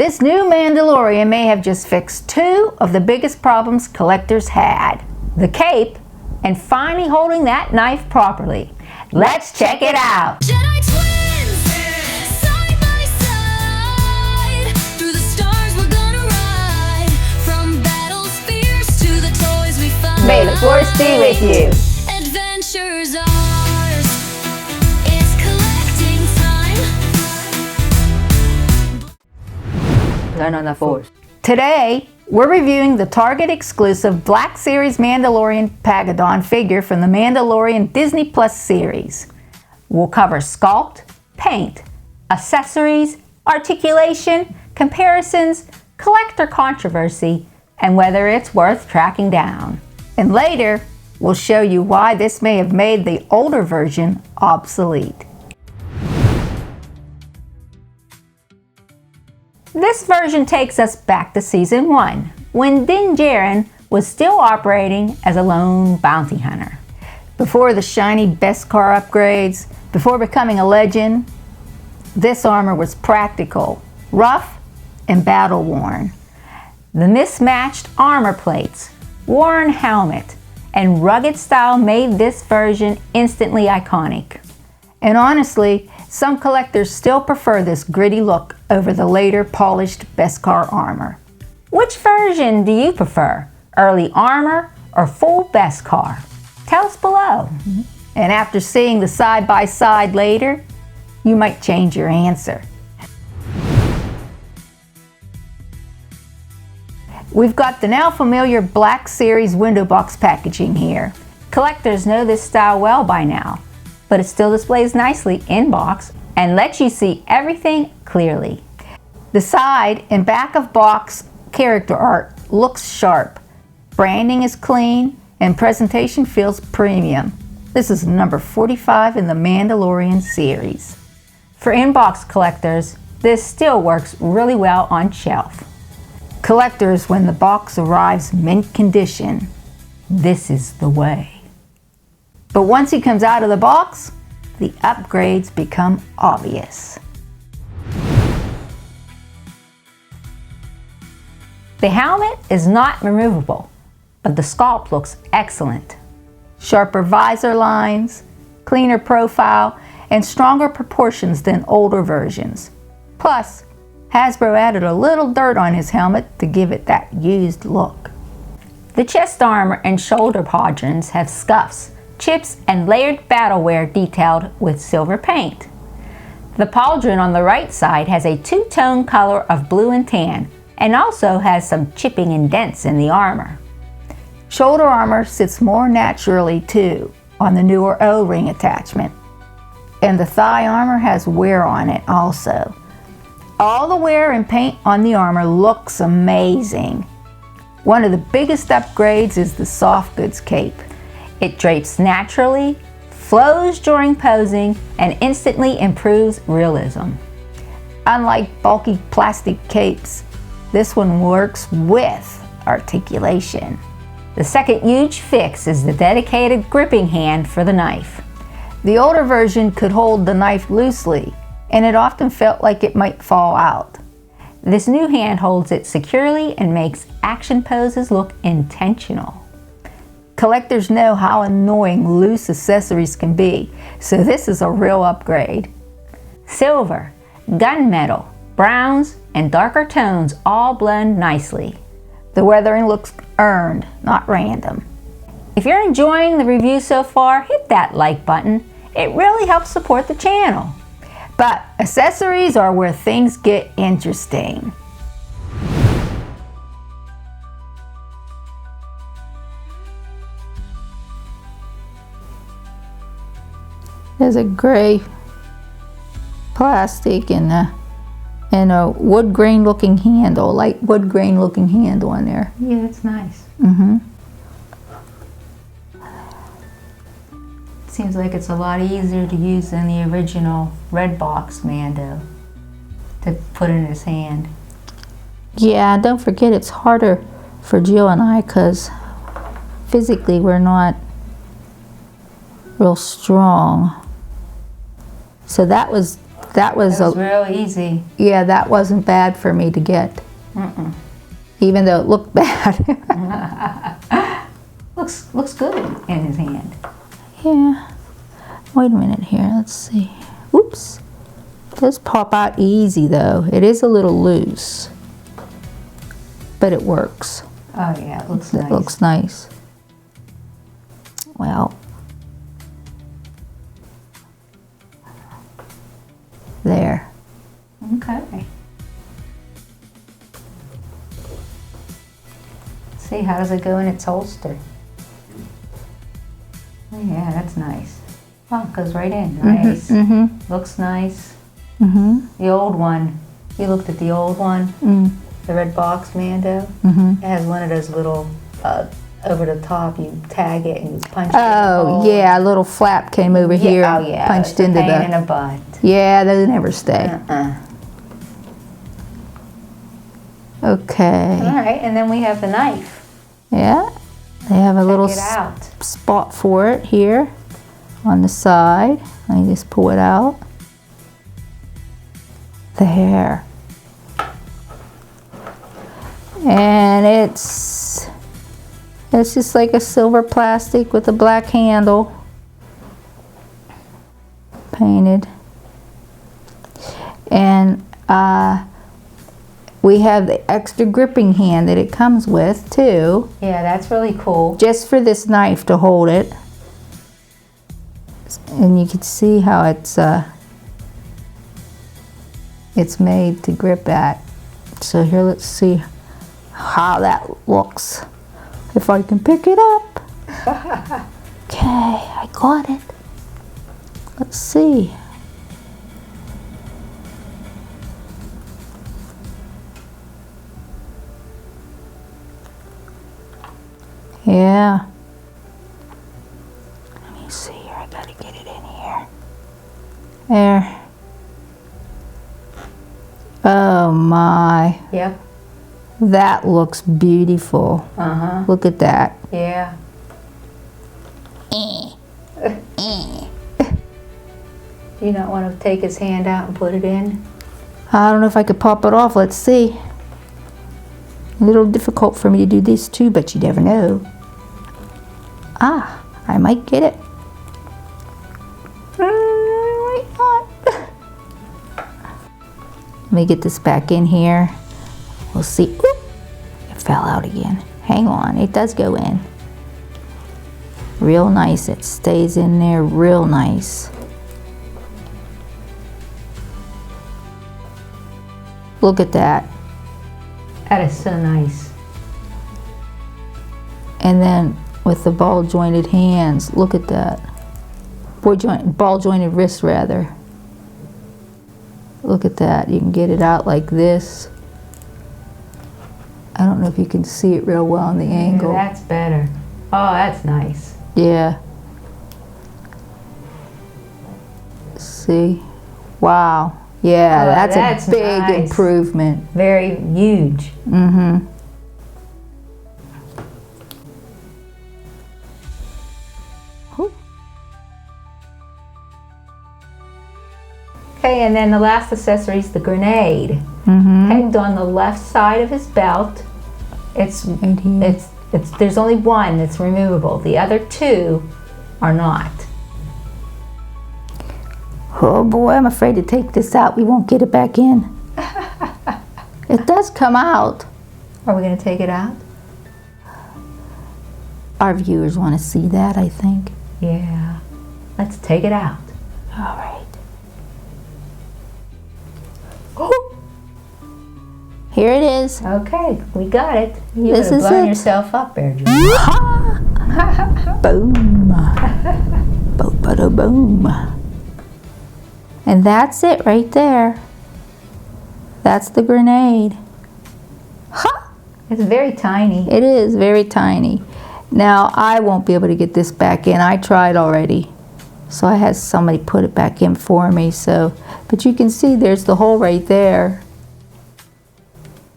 This new Mandalorian may have just fixed two of the biggest problems collectors had: the cape and finally holding that knife properly. Let's check it out. Jedi twins, side by side, through the stars we're gonna ride, from battles fierce to the toys we find. May the Force be with you. Adventure's ours, it's collecting time. Learn on the Force. Today, we're reviewing the Target exclusive Black Series Mandalorian Pagodon figure from the Mandalorian Disney Plus series. We'll cover sculpt, paint, accessories, articulation, comparisons, collector controversy, and whether it's worth tracking down. And later, we'll show you why this may have made the older version obsolete. This version takes us back to Season 1, when Din Djarin was still operating as a lone bounty hunter. Before the shiny Beskar upgrades, before becoming a legend, this armor was practical, rough, and battle-worn. The mismatched armor plates, worn helmet, and rugged style made this version instantly iconic. And honestly, some collectors still prefer this gritty look over the later polished Beskar armor. Which version do you prefer? Early armor or full Beskar? Tell us below. And after seeing the side-by-side later, you might change your answer. We've got the now familiar Black Series window box packaging here. Collectors know this style well by now, but it still displays nicely in box and lets you see everything clearly. The side and back of box character art looks sharp. Branding is clean and presentation feels premium. This is number 45 in the Mandalorian series. For in-box collectors, this still works really well on shelf. Collectors, when the box arrives mint condition, this is the way. But once he comes out of the box, the upgrades become obvious. The helmet is not removable, but the sculpt looks excellent. Sharper visor lines, cleaner profile, and stronger proportions than older versions. Plus, Hasbro added a little dirt on his helmet to give it that used look. The chest armor and shoulder pauldrons have scuffs, chips, and layered battle wear detailed with silver paint. The pauldron on the right side has a two-tone color of blue and tan, and also has some chipping and dents in the armor. Shoulder armor sits more naturally too on the newer O-ring attachment. And the thigh armor has wear on it also. All the wear and paint on the armor looks amazing. One of the biggest upgrades is the soft goods cape. It drapes naturally, flows during posing, and instantly improves realism. Unlike bulky plastic capes, this one works with articulation. The second huge fix is the dedicated gripping hand for the knife. The older version could hold the knife loosely, and it often felt like it might fall out. This new hand holds it securely and makes action poses look intentional. Collectors know how annoying loose accessories can be, so this is a real upgrade. Silver, gunmetal, browns, and darker tones all blend nicely. The weathering looks earned, not random. If you're enjoying the review so far, hit that like button. It really helps support the channel. But accessories are where things get interesting. There's a gray plastic and a wood grain looking handle, light wood grain looking handle on there. Yeah, it's nice. Seems like it's a lot easier to use than the original red box Mando to put in his hand. Yeah, don't forget it's harder for Jill and I because physically we're not real strong. So that was that was, It was real easy. yeah, that wasn't bad for me to get. Even though it looked bad. Looks good in his hand. Yeah. Wait a minute here. Let's see. Oops. It does pop out easy though. It is a little loose, but it works. Oh yeah, it looks It nice. looks nice. Well, there. Okay. See, how does it go in its holster? Oh, yeah, that's nice. Oh, it goes right in. Nice. Looks nice. The old one. You looked at the old one, the red box Mando. It has one of those little over the top. You tag it and you punch it. Oh yeah, a little flap came over here, Oh yeah. punched it's a into pain in the. the butt. Yeah, they never stay. Okay. All right, and then we have the knife. Yeah, they have a little Check it out. spot for it here on the side. Let me just pull it out. There. And it's just like a silver plastic with a black handle. Painted. And we have the extra gripping hand that it comes with too, Yeah, that's really cool. just for this knife to hold it. And you can see how it's made to grip at. So here, let's see how that looks. If I can pick it up. Okay, I got it. Let's see. Yeah. Let me see here. I gotta get it in here. There. Oh my. Yep. That looks beautiful. Look at that. Yeah. Do you not want to take his hand out and put it in? I don't know if I could pop it off. Let's see. A little difficult for me to do this too, but you never know. Ah, I might get it. Why not? Let me get this back in here. We'll see. Oop, it fell out again. Hang on, it does go in. Real nice. It stays in there real nice. Look at that. That is so nice. And then with the ball jointed hands, look at that. Ball jointed wrists rather. Look at that. You can get it out like this. I don't know if you can see it real well on the angle. Yeah, that's better. Oh, that's nice. Yeah. See? Wow. Yeah, Oh, that's that's a big nice. improvement. Very huge. Mm-hmm. Okay, and then the last accessory is the grenade. Pegged on the left side of his belt. It's Right here. there's only one that's removable. The other two are not. Oh boy, I'm afraid to take this out. We won't get it back in. It does come out. Are we going to take it out? Our viewers want to see that, I think. Yeah. Let's take it out. All right. Here it is. Okay, we got it. You This could have is blown it. yourself up there, Julie. Boom. Boom. And that's it right there. That's the grenade. Ha! It's very tiny. It is very tiny. Now, I won't be able to get this back in. I tried already. So I had somebody put it back in for me. But you can see there's the hole right there.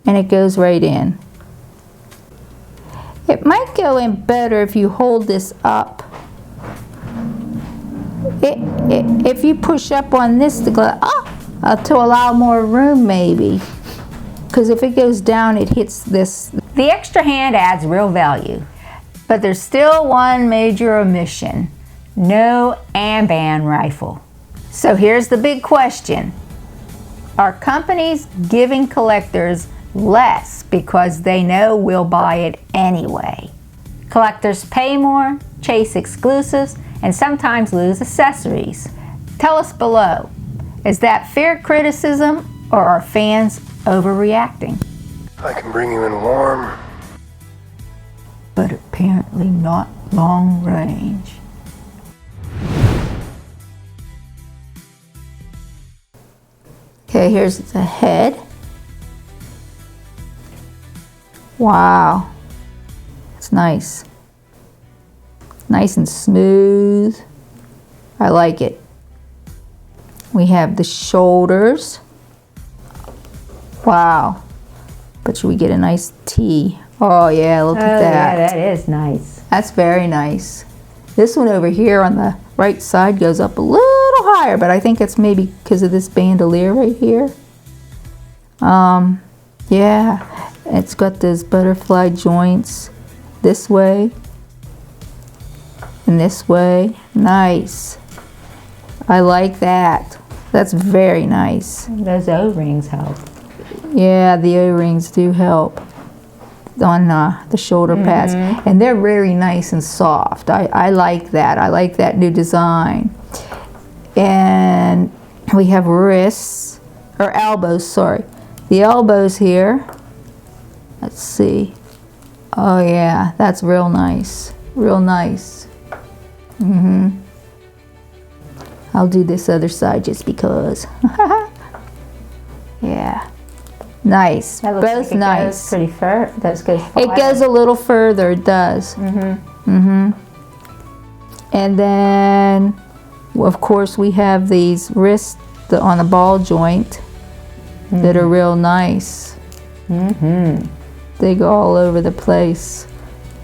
And it goes right in. It might go in better if you hold this up. If you push up on this to go, to allow more room maybe. Because if it goes down, it hits this. The extra hand adds real value. But there's still one major omission. No AMBAN rifle. So here's the big question. Are companies giving collectors less because they know we'll buy it anyway? Collectors pay more, chase exclusives, and sometimes lose accessories. Tell us below, is that fair criticism or are fans overreacting? I can bring you in warm. But apparently not long range. Okay, here's the head. Wow. It's nice. Nice and smooth. I like it. We have the shoulders. Wow. But should we get a nice T? Oh yeah, look at that. Yeah, that is nice. That's very nice. This one over here on the right side goes up a little higher, but I think it's maybe because of this bandolier right here. Yeah, it's got those butterfly joints this way and this way. Nice. I like that. That's very nice. Those O-rings help. Yeah, the O-rings do help on the shoulder pads, and they're very nice and soft. I like that. I like that new design. And we have wrists, or elbows, sorry. The elbows here. Let's see. Oh yeah, that's real nice. Real nice. I'll do this other side just because. Yeah. Nice. That looks Both like it nice. goes pretty far. That goes far. It goes a little further, it does. And then, of course, we have these wrists on the ball joint that are real nice. They go all over the place.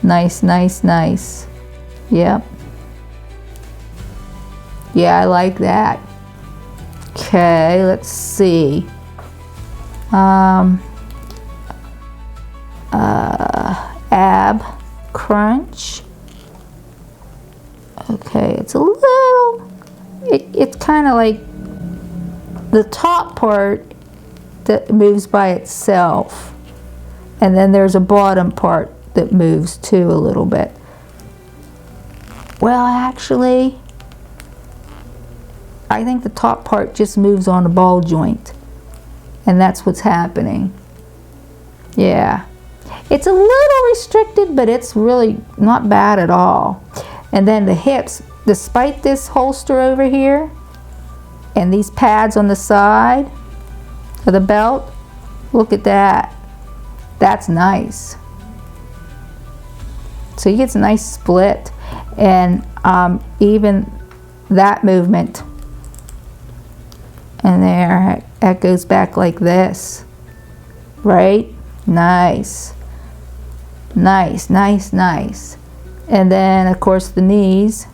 Nice, nice, nice. Yep. Yeah, I like that. Okay, let's see. Ab crunch. Okay, it's a little, it's kind of like the top part that moves by itself, and then there's a bottom part that moves too a little bit. Well, actually, I think the top part just moves on the ball joint, and that's what's happening. Yeah. It's a little restricted, but it's really not bad at all. And then the hips, despite this holster over here and these pads on the side of the belt, look at that. That's nice. So you get a nice split, and even that movement. And there, that goes back like this, right? Nice. Nice, nice, nice. And then, of course, the knees.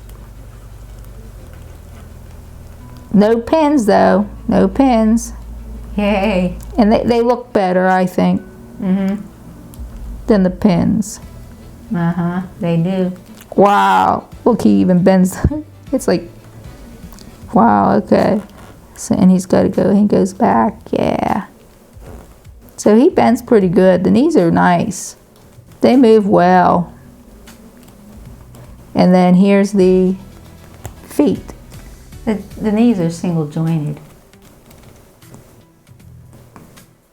No pins, though. No pins. Yay. And they look better, I think, than the pins. They do. Wow. Look, he even bends. It's like, wow, okay. So, and he's got to go, he goes back, yeah. So he bends pretty good. The knees are nice. They move well. And then here's the feet. The knees are single jointed.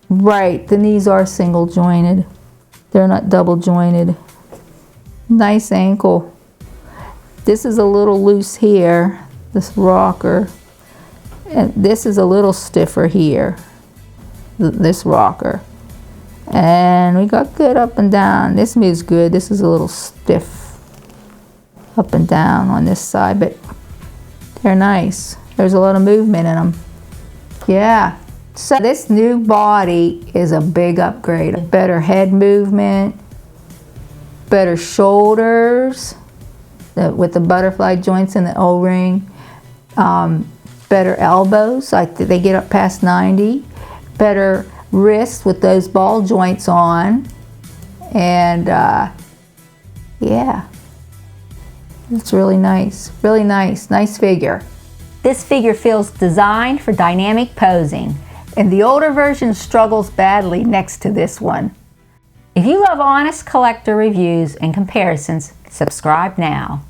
Right, the knees are single jointed. They're not double jointed. Nice ankle. This is a little loose here, this rocker. And this is a little stiffer here, this rocker. And we got good up and down. This moves good. This is a little stiff up and down on this side, but they're nice. There's a lot of movement in them. Yeah. So this new body is a big upgrade. Better head movement, better shoulders with the butterfly joints and the O-ring, better elbows, like they get up past 90, better wrists with those ball joints on, and yeah, it's really nice, nice figure. This figure feels designed for dynamic posing. And the older version struggles badly next to this one. If you love honest collector reviews and comparisons, subscribe now.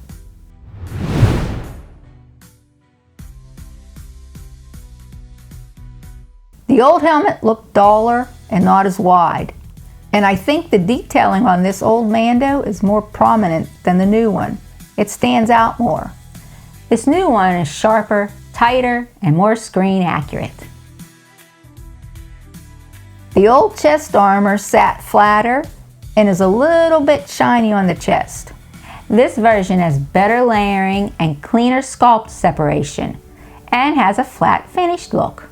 The old helmet looked duller and not as wide. And I think the detailing on this old Mando is more prominent than the new one. It stands out more. This new one is sharper, tighter, and more screen accurate. The old chest armor sat flatter and is a little bit shiny on the chest. This version has better layering and cleaner sculpt separation, and has a flat finished look.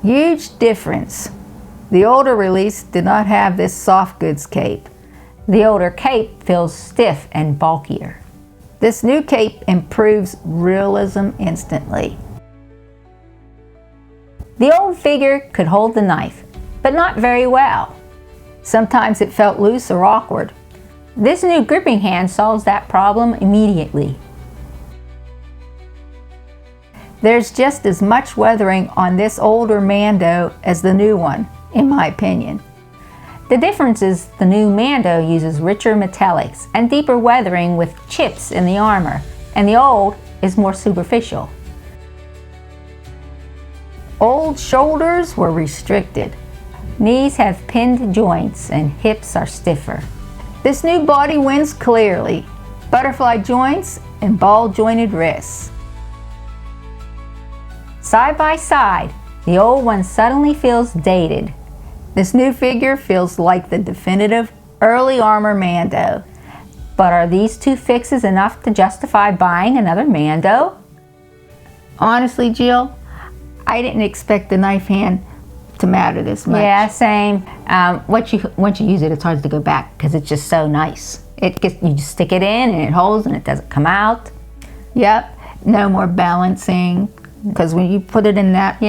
Huge difference. The older release did not have this soft goods cape. The older cape feels stiff and bulkier. This new cape improves realism instantly. The old figure could hold the knife, but not very well. Sometimes it felt loose or awkward. This new gripping hand solves that problem immediately. There's just as much weathering on this older Mando as the new one, in my opinion. The difference is the new Mando uses richer metallics and deeper weathering with chips in the armor, and the old is more superficial. Old shoulders were restricted. Knees have pinned joints and hips are stiffer. This new body wins clearly. Butterfly joints and ball jointed wrists. Side by side, the old one suddenly feels dated. This new figure feels like the definitive early armor Mando. But are these two fixes enough to justify buying another Mando? Honestly, Jill, I didn't expect the knife hand to matter this much. Yeah, same. Once you use it, it's hard to go back because it's just so nice. You just stick it in and it holds and it doesn't come out. Yep. No more balancing, because when you put it in that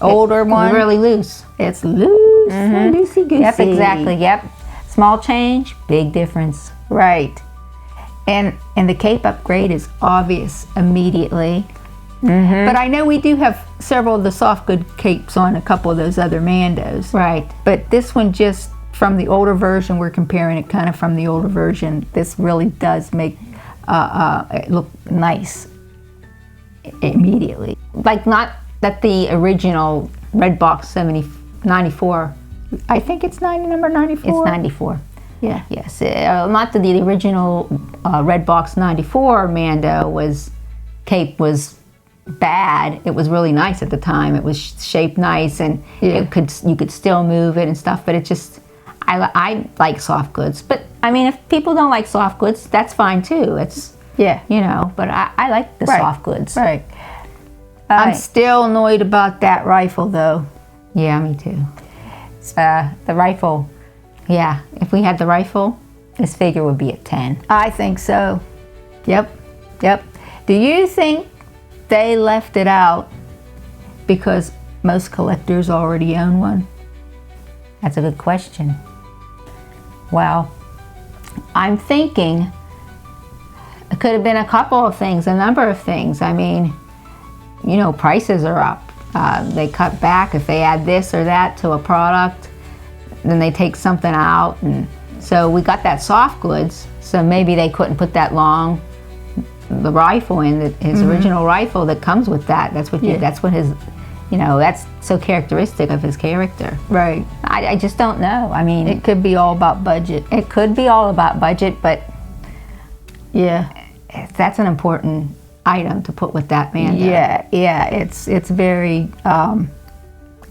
older one, it's really loose. It's loose, loosey goosey. Yep, exactly. Yep. Small change, big difference. Right. And the cape upgrade is obvious immediately. But I know we do have several of the soft good capes on a couple of those other Mandos. Right. But this one, just from the older version, we're comparing it kind of from the older version. This really does make it look nice immediately. Like, not that the original Red Box 94. I think it's number 94. It's 94. Yeah. Yes. Not that the original Red Box 94 Mando cape was bad. It was really nice at the time. It was shaped nice, and you could still move it and stuff. But it just, I like soft goods. But I mean, if people don't like soft goods, that's fine too. It's But I like the soft goods. Right. I'm still annoyed about that rifle, though. Yeah, me too. The rifle. Yeah, if we had the rifle, this figure would be a 10. I think so. Yep. Do you think they left it out because most collectors already own one? That's a good question. Well, I'm thinking it could have been a couple of things, a number of things. I mean, prices are up. They cut back if they add this or that to a product, then they take something out, and so we got that soft goods. So maybe they couldn't put the rifle in, his original rifle that comes with that. That's what his, that's so characteristic of his character. Right. I just don't know. I mean, it could be all about budget. It could be all about budget, but yeah, that's an important item to put with that Mando. Yeah, it's very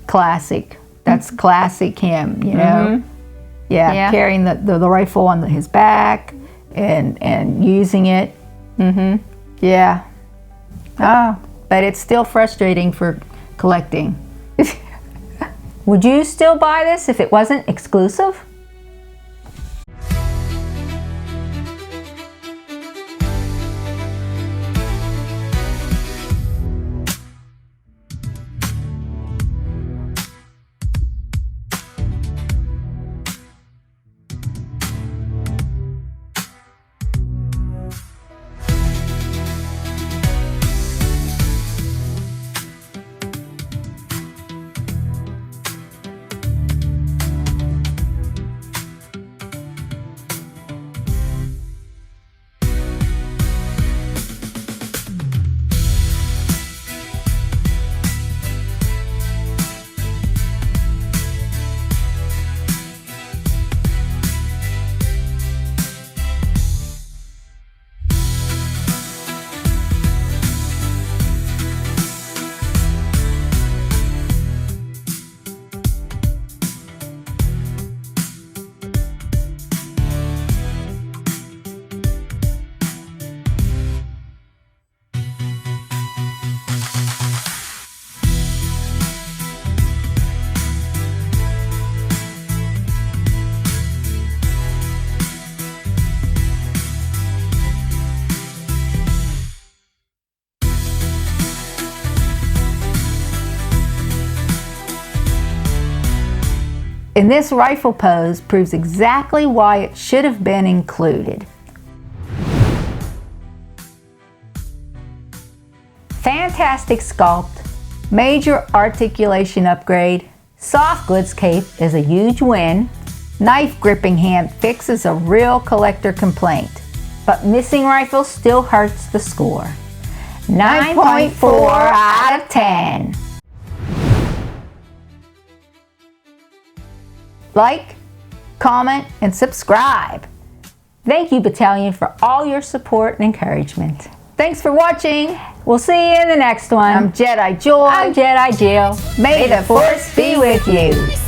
classic. That's classic him, Yeah, carrying the rifle on his back and using it. Yeah. But it's still frustrating for collecting. Would you still buy this if it wasn't exclusive? in this rifle pose proves exactly why it should have been included. Fantastic sculpt, major articulation upgrade, soft goods cape is a huge win, knife gripping hand fixes a real collector complaint, but missing rifle still hurts the score. 9.4 out of 10. Like, comment, and subscribe. Thank you, Battalion, for all your support and encouragement. Thanks for watching. We'll see you in the next one. I'm Jedi Joy. I'm Jedi Jill. May the Force be with you.